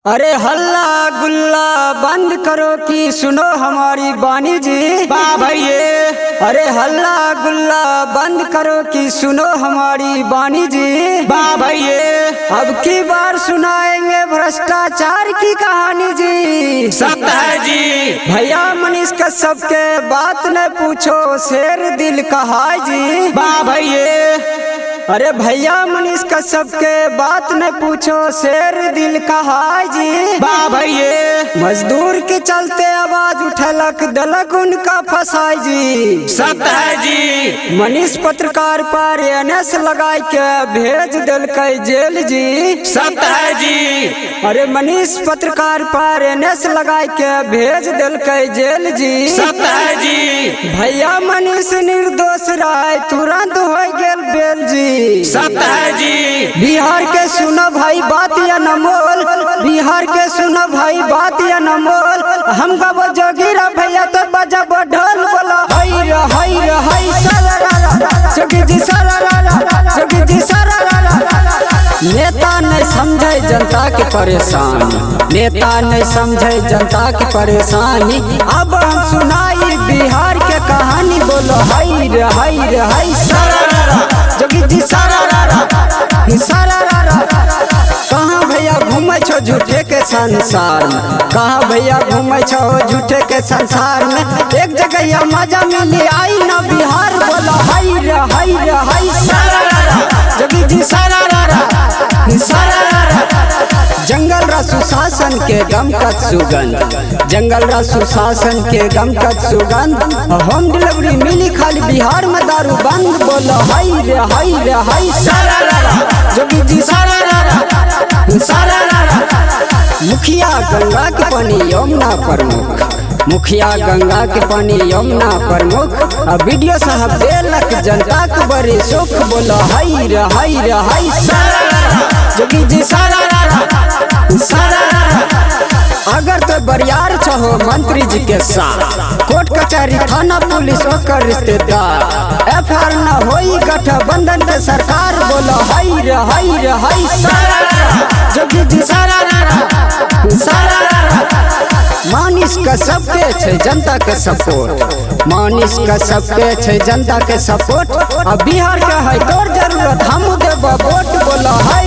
अरे हल्ला गुल्ला बंद करो कि सुनो हमारी बानी जी। वाह भैये। अरे हल्ला गुल्ला बंद करो कि सुनो हमारी बानी जी। वाह भैये। अब की बार सुनाएंगे भ्रष्टाचार की कहानी जी। सत्य है जी। भैया मनीष कश्यप के बात न पूछो शेर दिल कहा जी। वाह भैये। अरे भैया मनीष कश्यप के बात न पूछो शेर दिल कहा जी। वाह भैये। मजदूर के चलते आवाज उठलक दलक उनका फसाई जी। सत्य है जी। मनीष पत्रकार पर एनएस लगाई के भेज दिलकै जेल जी। सत्य है जी। अरे मनीष पत्रकार पर एनएस लगाई के भेज दिलकै जेल जी। सत्य है जी। भैया मनीष निर्दोष रहे तुरंत हो गेल बेल जी। सत्य है जी। बिहार के सुनो भाई बात या नमोल, बिहार के सुनो भाई बात या नमोल। हम गबो जोगीरा भैया तो बजब ढोल बोला हई रे हई रे हई सरारा जोगी जी सरारा जोगी जी सरारा। नेता नहीं समझे जनता के परेशान, नेता नहीं समझे जनता की परेशानी। अब हम सुनाई बिहार के कहानी बोलो हई रे हई रे हई सरारा जोगी जी सरारा सरारा। कहाँ भैया घूमे छो झूठे के संसार में, कहाँ भैया घूमे छो झूठे के संसार में। एक जगह या मजा मिली आई ना बिहार बोलो हई रे हई रे हई सरारा जोगी जी सरारा सरारा। जंगल रा सुशासन के गमकत सुगंध, जंगल रा सुशासन के गमकत सुगंध। होम डिलीवरी मिली खाली बिहार में दारू बंद बोलो हई रे हई रे हई सरारा जोगी जी सरारा सरारा। मुखिया गंगा के पानी यमुना प्रमुख, मुखिया गंगा के पानी यमुना प्रमुख। अब वीडियो साहब देलक जनता के बड़ी सुख बोलो हई रे हई रे हई सरारा जोगी जी सरारा सरारा। अगर तो बरियार चाहो मंत्री जी के साथ, कोर्ट कचहरी थाना पुलिस ओकर रिश्तेदार। FIR न होई गठबंधन के सरकार बोलो हई रे हई रे हई सरारा जोगी जी सरारा सरारा। मनीष कश्यप के छै जनता के सपोर्ट, मनीष कश्यप के छै जनता के सपोर्ट। अब बिहार के है तोर जरूरत हम देबो वोट बोलो हई